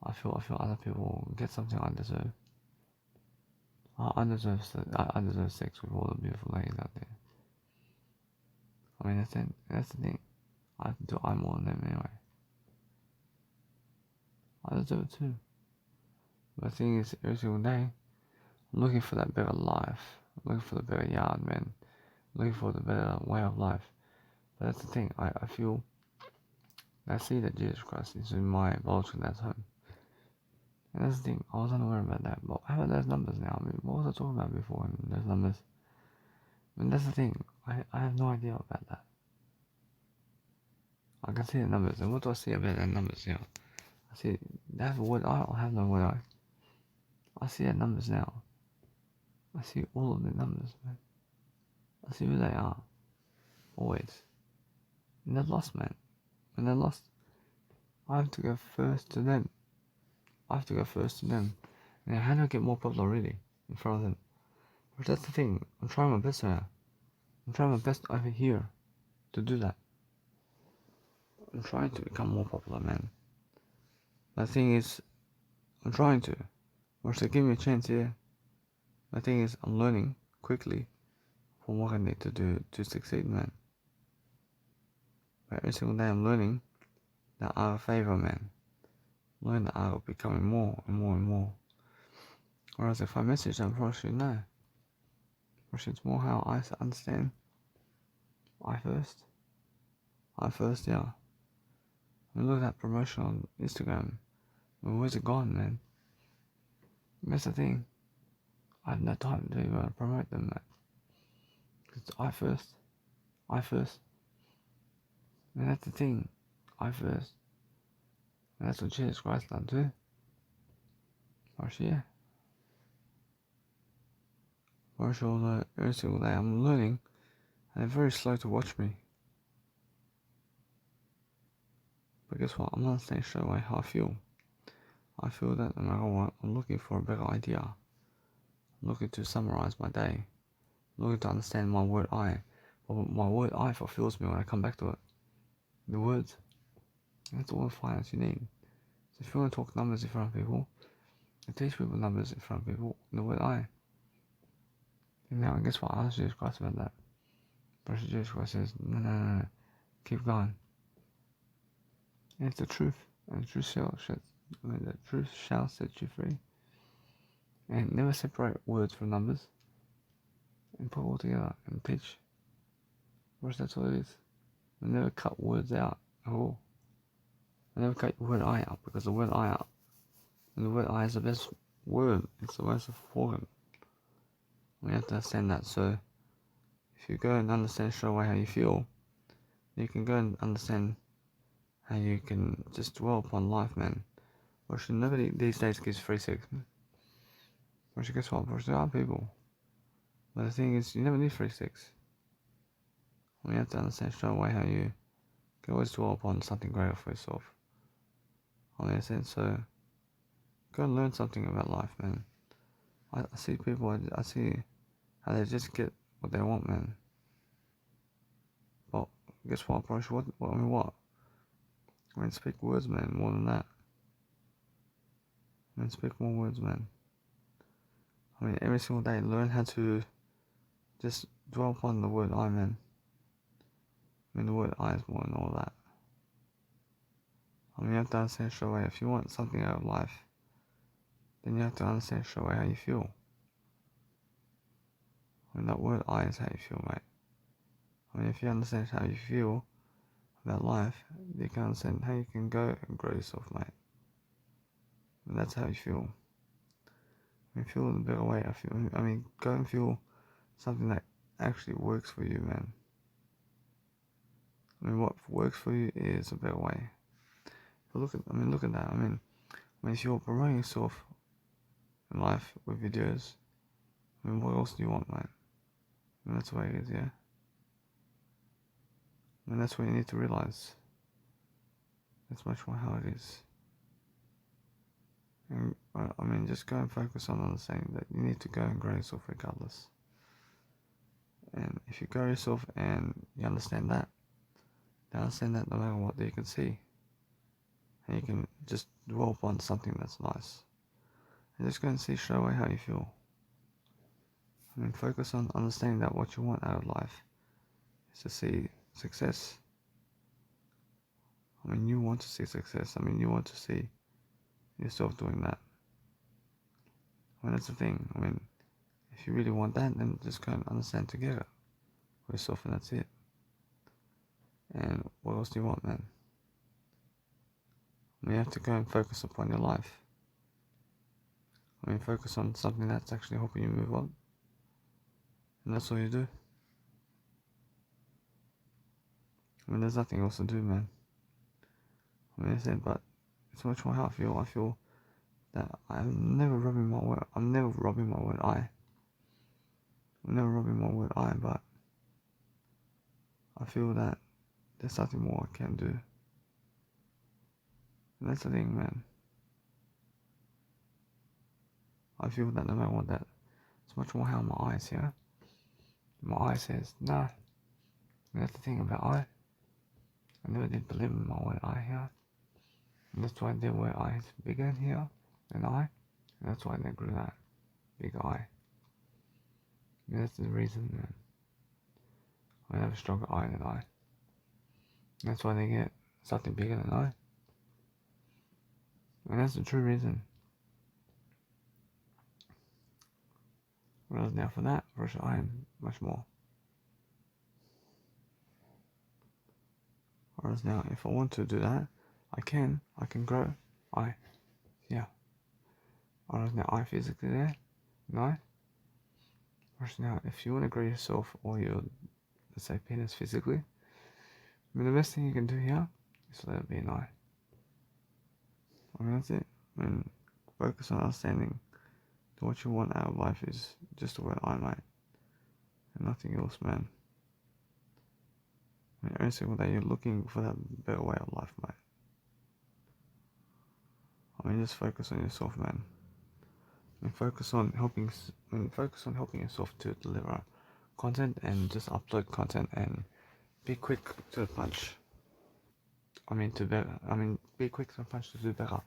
[SPEAKER 1] I feel other people get something I deserve. I deserve sex with all the beautiful ladies out there. I mean, that's the thing. I'm more than them anyway. I deserve it too. But the thing is, every single day, I'm looking for that better life. I'm looking for the better yard, man. I'm looking for the better way of life. But that's the thing. I feel, I see that Jesus Christ is in my biological dad's home. And that's the thing. I was unaware about that. But how about those numbers now? I mean, what was I talking about before in those numbers? I mean, that's the thing. I have no idea about that. I can see the numbers. And what do I see about the numbers now? I see that's what I have no word. I see the numbers now. I see all of the numbers, man. I see who they are. Always. And they're lost, man. When they're lost, I have to go first to them. And how do I get more popular really in front of them? But that's the thing. I'm trying my best now. I'm trying my best over here to do that. I'm trying to become more popular, man. The thing is, I'm trying to. Or so give me a chance here. The thing is, I'm learning quickly from what I need to do to succeed, man. But every single day I'm learning the art of favor, man. Learn the art of becoming more and more and more. Whereas if I message them, probably should know. Probably it's more how I understand. I first, yeah. I mean, look at that promotion on Instagram. I mean, where's it gone, man? That's the thing. I have no time to promote them, man. It's I first. And that's the thing. I first. And that's what Jesus Christ done too. Yeah. Marshall, every single day I'm learning, and they're very slow to watch me. But guess what? I'm not saying straight away how I feel. I feel that no matter what, I'm looking for a better idea. I'm looking to summarize my day. I'm looking to understand my word I. But my word I fulfills me when I come back to it. The words. That's all the finance you need. So if you want to talk numbers in front of people, and teach people numbers in front of people, the word I. And now guess what? I asked Jesus Christ about that. But Jesus Christ says, no. Keep going. And it's the truth. And the truth shall set you free. And never separate words from numbers. And put it all together and teach. Because that's all it is. And never cut words out at all. And never cut the word I out, because the word I out. And the word I is the best word. It's the most important. We have to understand that. So if you go and understand straight away how you feel, you can go and understand how you can just dwell upon life, man. Because nobody these days gives free sex, man. Because guess what? Because there are people. But the thing is, you never need free sex. You have to understand straight away how you can always dwell upon something greater for yourself. In a sense, so go and learn something about life, man. I see people, I see how they just get what they want, man. But guess what, bro? What? I mean, speak words, man, more than that. I mean, speak more words, man. I mean, every single day, learn how to just dwell upon the word I, man. I mean, the word I is more than all that. I mean, you have to understand straight away, if you want something out of life, then you have to understand straight away how you feel. I mean, that word I is how you feel, mate. I mean, if you understand how you feel about life, you can understand how you can go and grow yourself, mate. And that's how you feel. I mean, feel in a better way. I mean, go and feel something that actually works for you, man. I mean, what works for you is a better way. But look at that. I mean, if you're promoting yourself in life with videos, I mean, what else do you want, mate? I mean, that's the way it is, yeah. I mean, that's what you need to realize. That's much more how it is. And I mean, just go and focus on understanding that you need to go and grow yourself regardless. And if you grow yourself and you understand that, no matter what, you can see. And you can just dwell upon something that's nice. And just go and see straight away how you feel. I mean, focus on understanding that what you want out of life is to see success. I mean, you want to see success. I mean, you want to see yourself doing that. I mean, that's the thing. I mean, if you really want that, then just go and understand together with yourself, and that's it. And what else do you want, man? I mean, you have to go and focus upon your life. I mean, focus on something that's actually helping you move on. And that's all you do. I mean, there's nothing else to do, man. I mean, I said, but it's much more how I feel. I feel that I'm never robbing my word. I'm never robbing my word I. I'm never robbing my word I, but I feel that there's something more I can do. And that's the thing, man. I feel that no matter what, that it's much more how my eyes, yeah. My eye says no. And that's the thing about I never did believe in my word I here. And that's why their word I is bigger here than I. And that's why they grew that big eye. And that's the reason, man. I have a stronger eye than I. And that's why they get something bigger than I. And that's the true reason. Whereas now for that, versus I am much more. Whereas now, if I want to do that, I can grow. Yeah. Whereas now, I physically there, no. Whereas now, if you want to grow yourself or your, let's say, penis physically, I mean, the best thing you can do here is let it be an I. I mean, that's it. I mean, focus on understanding that what you want out of life is just the word I, mate. And nothing else, man. I mean, every single day you're looking for that better way of life, mate. I mean, just focus on yourself, man. And focus on helping yourself to deliver content and just upload content and be quick to the punch. Be quick to the punch to do better.